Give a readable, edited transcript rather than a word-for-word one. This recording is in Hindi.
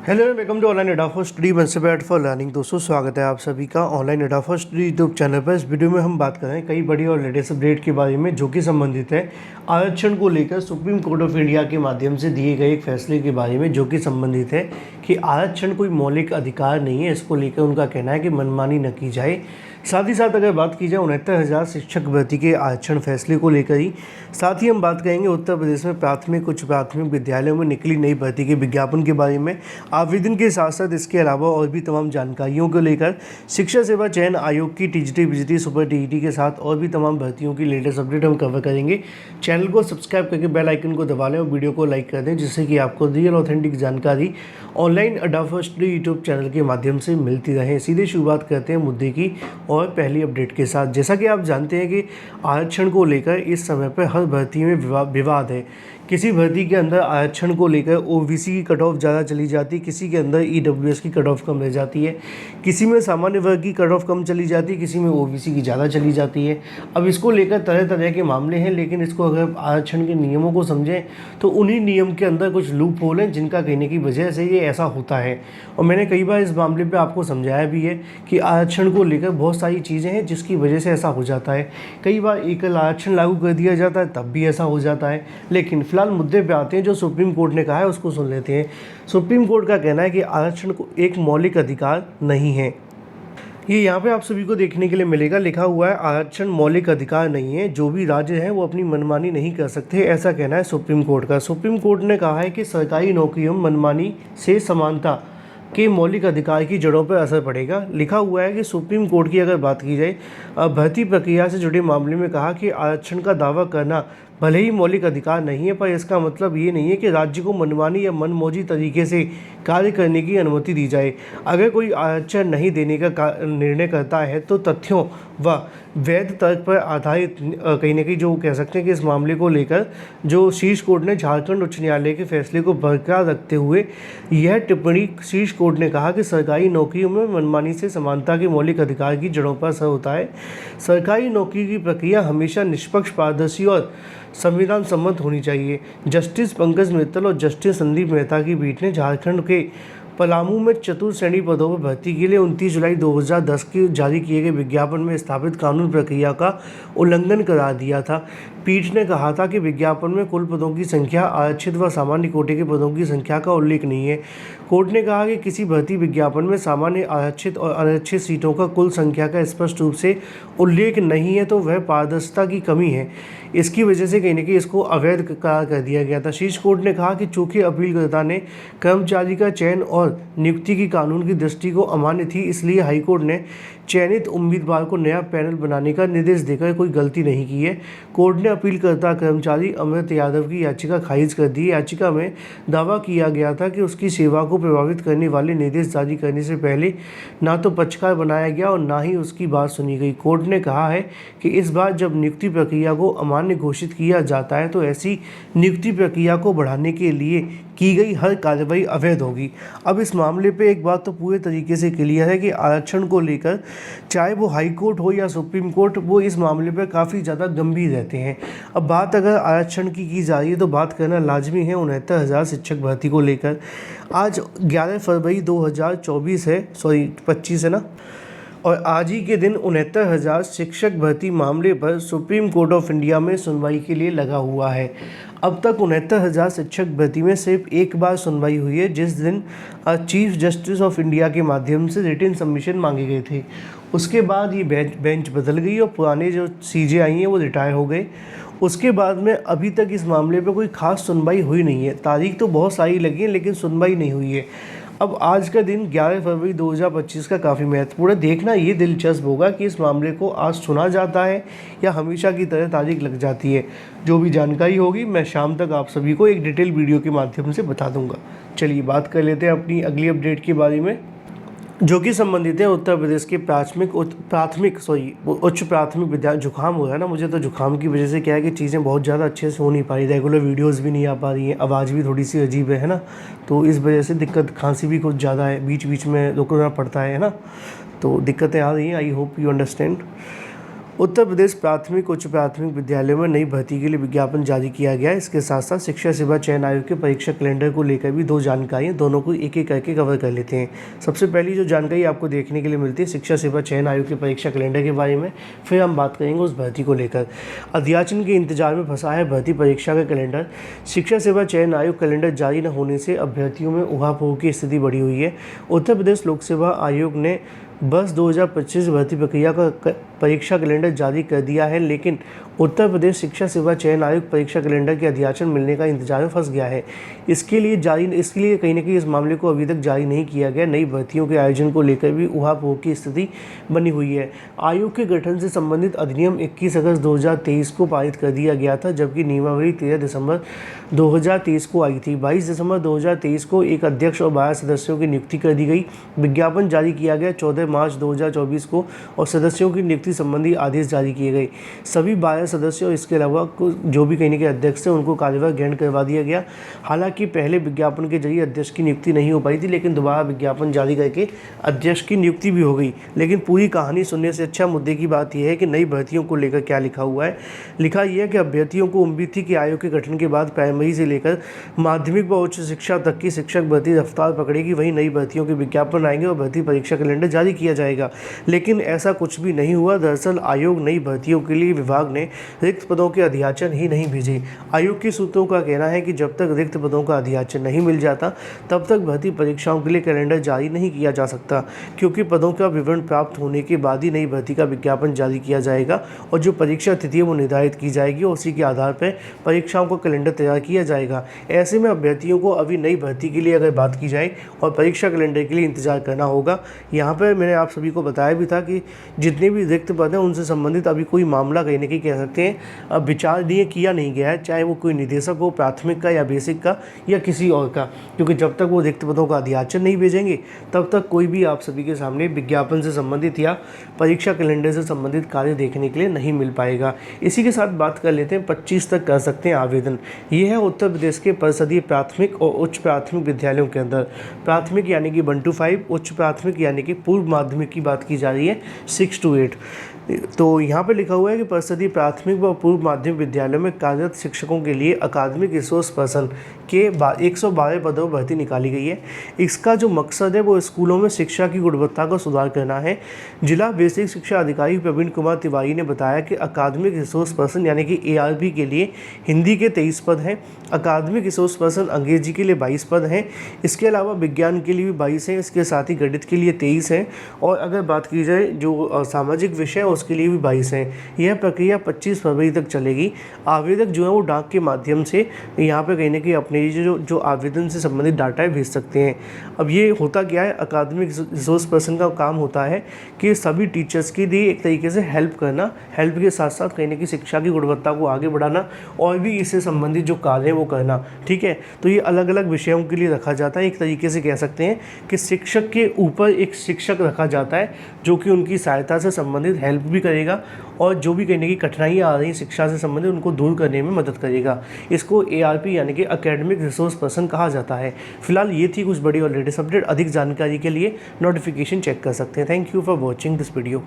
Hello and welcome to online Adda for study one step for learning. दोस्तों स्वागत है आप सभी का online Adda for study YouTube channel पर। इस वीडियो में हम बात कर रहे हैं कई बड़ी और लेटेस्ट अपडेट के बारे में जो कि संबंधित है आरक्षण को लेकर सुप्रीम कोर्ट ऑफ इंडिया के माध्यम से दिए गए एक फैसले के बारे में, जो कि संबंधित है कि आरक्षण कोई मौलिक अधिकार नहीं है। इसको लेकर उनका कहना है कि मनमानी न की जाए। साथ ही साथ अगर बात की जाए 69,000 शिक्षक भर्ती के आरक्षण फैसले को लेकर ही, साथ ही हम बात करेंगे उत्तर प्रदेश में प्राथमिक उच्च प्राथमिक विद्यालयों में निकली नई भर्ती के विज्ञापन के बारे में, आवेदन के साथ साथ इसके अलावा और भी तमाम जानकारियों को लेकर, शिक्षा सेवा चयन आयोग की टीजीटी बीजीटी सुपर टीईटी के साथ और भी तमाम भर्तियों की लेटेस्ट अपडेट हम कवर करेंगे। चैनल को सब्सक्राइब करके बेल आइकन को दबा लें और वीडियो को लाइक कर दें, जिससे कि आपको रियल ऑथेंटिक जानकारी online Adda for study YouTube channel के माध्यम से मिलती रहे। सीधे शुरुआत करते हैं मुद्दे की और पहली अपडेट के साथ। जैसा कि आप जानते हैं कि आरक्षण को लेकर इस समय पर हर भर्ती में विवाद है। किसी भर्ती के अंदर आरक्षण को लेकर ओबीसी की कट ऑफ ज़्यादा चली जाती है, किसी के अंदर ईडब्ल्यूएस की कट ऑफ कम रह जाती है, किसी में सामान्य वर्ग की कट ऑफ कम चली जाती है, किसी में ओबीसी की ज़्यादा चली जाती है। अब इसको लेकर तरह तरह के मामले हैं, लेकिन इसको अगर आरक्षण के नियमों को समझें तो उन्हीं नियम के अंदर कुछ लूप होल हैं जिनका कहने की वजह से ये ऐसा होता है। और मैंने कई बार इस मामले पर आपको समझाया भी है कि आरक्षण को लेकर बहुत सारी चीज़ें हैं जिसकी वजह से ऐसा हो जाता है। कई बार एकल आरक्षण लागू कर दिया जाता है तब भी ऐसा हो जाता है। लेकिन फिलहाल मुद्दे पे आते हैं। जो सुप्रीम कोर्ट ने कहा है उसको सुन लेते हैं। सुप्रीम कोर्ट का कहना है कि आरक्षण को एक मौलिक अधिकार नहीं है। ये यहाँ पे आप सभी को देखने के लिए मिलेगा, लिखा हुआ है आरक्षण मौलिक अधिकार नहीं है, जो भी राज्य हैं वो अपनी मनमानी नहीं कर सकते, ऐसा कहना है सुप्रीम कोर्ट का। सुप्रीम कोर्ट ने कहा है कि सरकारी नौकरियों में मनमानी से समानता के मौलिक अधिकार की जड़ों पर असर पड़ेगा। लिखा हुआ है कि सुप्रीम कोर्ट की अगर बात की जाए भर्ती प्रक्रिया से जुड़े मामले में कहा कि आरक्षण का दावा करना भले ही मौलिक अधिकार नहीं है, पर इसका मतलब ये नहीं है कि राज्य को मनमानी या मनमौजी तरीके से कार्य करने की अनुमति दी जाए। अगर कोई आरक्षण नहीं देने का निर्णय करता है तो तथ्यों व वैध तर्क पर आधारित कहीं ना कहीं जो कह सकते हैं कि इस मामले को लेकर जो शीर्ष कोर्ट ने झारखंड उच्च न्यायालय के फैसले को बरकरार रखते हुए यह टिप्पणी शीर्ष कोर्ट ने कहा कि सरकारी नौकरियों में मनमानी से समानता के मौलिक अधिकार की जड़ों पर असर होता है। सरकारी नौकरी की प्रक्रिया हमेशा निष्पक्ष, पारदर्शी और संविधान सम्मत होनी चाहिए। जस्टिस पंकज मित्तल और जस्टिस संदीप मेहता की पीठ ने झारखंड के पलामू में चतुर्थ श्रेणी पदों पर भर्ती के लिए 29 जुलाई 2010 के जारी किए गए विज्ञापन में स्थापित कानून प्रक्रिया का उल्लंघन करार दिया था। पीठ ने कहा था कि विज्ञापन में कुल पदों की संख्या, आरक्षित व सामान्य कोटे के पदों की संख्या का उल्लेख नहीं है। कोर्ट ने कहा कि किसी भर्ती विज्ञापन में सामान्य, आरक्षित और अनारक्षित सीटों का कुल संख्या का स्पष्ट रूप से उल्लेख नहीं है तो वह पारदर्शिता की कमी है। इसकी वजह से कहीं न कहीं इसको अवैध करार कर दिया गया था। शीर्ष कोर्ट ने कहा कि चूंकि अपीलकर्ता ने कर्मचारी का चयन और नियुक्ति की कानून की दृष्टि को अमान्य थी, इसलिए हाईकोर्ट ने चयनित उम्मीदवार को नया पैनल बनाने का निर्देश देकर कोई गलती नहीं की है। कोर्ट ने अपीलकर्ता कर्मचारी अमृत यादव की याचिका खारिज कर दी। याचिका में दावा किया गया था कि उसकी सेवा को प्रभावित करने वाले निर्देश जारी करने से पहले ना तो पक्षकार बनाया गया और ना ही उसकी बात सुनी गई। कोर्ट ने कहा है कि इस बार जब नियुक्ति प्रक्रिया को अमान्य घोषित किया जाता है तो ऐसी नियुक्ति प्रक्रिया को बढ़ाने के लिए की गई हर कार्रवाई अवैध होगी। अब इस मामले पे एक बात तो पूरे तरीके से क्लियर है कि आरक्षण को लेकर चाहे वो हाई कोर्ट हो या सुप्रीम कोर्ट, वो इस मामले पर काफ़ी ज़्यादा गंभीर रहते हैं। अब बात अगर आरक्षण की जा रही है तो बात करना लाजमी है 69,000 शिक्षक भर्ती को लेकर। आज 11 फरवरी 2024 है, 25 है ना, और आज ही के दिन 69,000 शिक्षक भर्ती मामले पर सुप्रीम कोर्ट ऑफ इंडिया में सुनवाई के लिए लगा हुआ है। अब तक 69,000 शिक्षक भर्ती में सिर्फ एक बार सुनवाई हुई है, जिस दिन चीफ जस्टिस ऑफ इंडिया के माध्यम से रिटन सबमिशन मांगे गए थे। उसके बाद ये बेंच बदल गई और पुराने जो सीजे आई हैं वो रिटायर हो गए। उसके बाद में अभी तक इस मामले पर कोई खास सुनवाई हुई नहीं है। तारीख तो बहुत सारी लगी है लेकिन सुनवाई नहीं हुई है। अब आज का दिन 11 फरवरी 2025 का काफ़ी महत्वपूर्ण है। देखना ये दिलचस्प होगा कि इस मामले को आज सुना जाता है या हमेशा की तरह तारीख लग जाती है। जो भी जानकारी होगी मैं शाम तक आप सभी को एक डिटेल वीडियो के माध्यम से बता दूंगा। चलिए बात कर लेते हैं अपनी अगली अपडेट के बारे में, जो कि संबंधित है उत्तर प्रदेश के उच्च प्राथमिक विद्यालय। जुकाम हो रहा है ना मुझे, तो जुकाम की वजह से क्या है कि चीज़ें बहुत ज़्यादा अच्छे से हो नहीं पा रही, रेगुलर वीडियोस भी नहीं आ पा रही हैं, आवाज़ भी थोड़ी सी अजीब है ना, तो इस वजह से दिक्कत, खांसी भी कुछ ज़्यादा है, बीच बीच में रुकना पड़ता है ना, तो दिक्कतें आ रही हैं। I hope you understand. Uttar Pradesh प्राथमिक उच्च प्राथमिक विद्यालयों में नई भर्ती के लिए विज्ञापन जारी किया गया है। इसके साथ साथ शिक्षा सेवा चयन आयोग के परीक्षा कैलेंडर को लेकर भी दो जानकारियाँ, दोनों को एक एक करके कवर कर लेते हैं। सबसे पहली जो जानकारी आपको देखने के लिए मिलती है शिक्षा सेवा चयन आयोग के परीक्षा कैलेंडर के बारे में, फिर हम बात करेंगे उस भर्ती को लेकर। अध्याचन के इंतजार में फंसा है भर्ती परीक्षा का कैलेंडर। शिक्षा सेवा चयन आयोग कैलेंडर जारी न होने से अभ्यर्थियों में उहापोह की स्थिति बढ़ी हुई है। उत्तर प्रदेश लोक सेवा आयोग ने बस 2025 भर्ती प्रक्रिया का परीक्षा कैलेंडर जारी कर दिया है, लेकिन उत्तर प्रदेश शिक्षा सेवा चयन आयोग परीक्षा कैलेंडर के अध्याचन मिलने का इंतजार में फंस गया है। इसके लिए कहीं न कहीं इस मामले को अभी तक जारी नहीं किया गया। नई भर्तियों के आयोजन को लेकर भी उहापोह की स्थिति बनी हुई है। आयोग के गठन से संबंधित अधिनियम 21 अगस्त 2023 को पारित कर दिया गया था, जबकि नियमावली 13 दिसंबर 2023 को आई थी। 22 दिसंबर 2023 को एक अध्यक्ष और 12 सदस्यों की नियुक्ति कर दी गई। विज्ञापन जारी किया गया 14 मार्च 2024 को और सदस्यों की नियुक्ति संबंधी आदेश जारी किए गए। सभी 12 सदस्य और इसके अलावा जो भी कहीं के अध्यक्ष थे उनको कार्यभार ग्रहण करवा दिया गया। हालांकि पहले विज्ञापन के जरिए अध्यक्ष की नियुक्ति नहीं हो पाई थी, लेकिन दोबारा विज्ञापन जारी करके अध्यक्ष की नियुक्ति भी हो गई। लेकिन पूरी कहानी सुनने से अच्छा मुद्दे की बात यह है कि नई भर्तियों को लेकर क्या लिखा हुआ है। लिखा यह है कि अभ्यर्थियों को उम्मीद थी कि आयोग के गठन के बाद प्राइमरी से लेकर माध्यमिक व उच्च शिक्षा तक की शिक्षक भर्ती रफ्तार पकड़ेगी, वहीं नई भर्तियों के विज्ञापन आएंगे और भर्ती परीक्षा कैलेंडर जारी किया जाएगा। लेकिन ऐसा कुछ भी नहीं हुआ। दरअसल आयोग नई भर्तियों के लिए विभाग ने रिक्त पदों के अध्याचन ही नहीं भेजे। आयोग के सूत्रों का कहना है कि जब तक रिक्त पदों का अध्याचन नहीं मिल जाता तब तक भर्ती परीक्षाओं के लिए कैलेंडर जारी नहीं किया जा सकता, क्योंकि पदों का विवरण प्राप्त होने के बाद ही नई भर्ती का विज्ञापन जारी किया जाएगा और जो परीक्षा तिथि है वो निर्धारित की जाएगी और उसी के आधार पर परीक्षाओं का कैलेंडर तैयार किया जाएगा। ऐसे में अभ्यर्थियों को अभी नई भर्ती के लिए अगर बात की जाए और परीक्षा कैलेंडर के लिए इंतजार करना होगा। यहाँ पर मैंने आप सभी को बताया भी था कि जितने भी रिक्त पद हैं उनसे संबंधित अभी कोई मामला कहीं ना कहीं कह सकते हैं विचार लिए किया नहीं गया है, चाहे वो कोई निदेशक हो प्राथमिक का या बेसिक का या किसी और का, क्योंकि जब तक वो रिक्त पदों का अध्याचन नहीं भेजेंगे तब तक कोई भी आप सभी के सामने विज्ञापन से संबंधित या परीक्षा कैलेंडर से संबंधित कार्य देखने के लिए नहीं मिल पाएगा। इसी के साथ बात कर लेते हैं 25 तक कर सकते हैं आवेदन। ये है उत्तर प्रदेश के परिषदीय प्राथमिक और उच्च प्राथमिक विद्यालयों के अंदर। प्राथमिक यानी कि 1 to 5, उच्च प्राथमिक यानी कि पूर्व माध्यमिक की बात की जा रही है 6 to 8। तो यहाँ पे लिखा हुआ है कि परिषदीय प्राथमिक व पूर्व माध्यमिक विद्यालयों में कार्यरत शिक्षकों के लिए अकादमिक रिसोर्स पर्सन के 112 पदों पर भर्ती निकाली गई है। इसका जो मकसद है वो स्कूलों में शिक्षा की गुणवत्ता को सुधार करना है। जिला बेसिक शिक्षा अधिकारी प्रवीण कुमार तिवारी ने बताया कि अकादमिक रिसोर्स पर्सन यानी कि ARP के लिए हिंदी के 23 पद हैं, अकादमिक रिसोर्स पर्सन अंग्रेजी के लिए 22 पद हैं, इसके अलावा विज्ञान के लिए भी 22 हैं, इसके साथ ही गणित के लिए 23 हैं और अगर बात की जाए जो सामाजिक विषय उसके लिए भी 22 हैं। यह प्रक्रिया 25 फरवरी तक चलेगी। आवेदक जो है वो डाक के माध्यम से यहाँ पे कहीं ना कहीं अपने जो आवेदन से संबंधित डाटा भेज सकते हैं। अब ये होता क्या है, अकादमिक रिसोर्स पर्सन का काम होता है कि सभी टीचर्स के लिए एक तरीके से हेल्प करना, हेल्प के साथ साथ कहीं ना कहीं शिक्षा की गुणवत्ता को आगे बढ़ाना और भी इससे संबंधित जो कार्य है वो करना। ठीक है, तो ये अलग अलग विषयों के लिए रखा जाता है। एक तरीके से कह सकते हैं कि शिक्षक के ऊपर एक शिक्षक रखा जाता है जो कि उनकी सहायता से संबंधित हेल्प भी करेगा और जो भी कहीं ना कहीं कठिनाइयाँ आ रही शिक्षा से संबंधित उनको दूर करने में मदद करेगा। इसको ARP यानी कि एकेडमिक रिसोर्स पर्सन कहा जाता है। फिलहाल ये थी कुछ बड़ी और लेटेस्ट अपडेट। अधिक जानकारी के लिए नोटिफिकेशन चेक कर सकते हैं। Thank you for watching this video.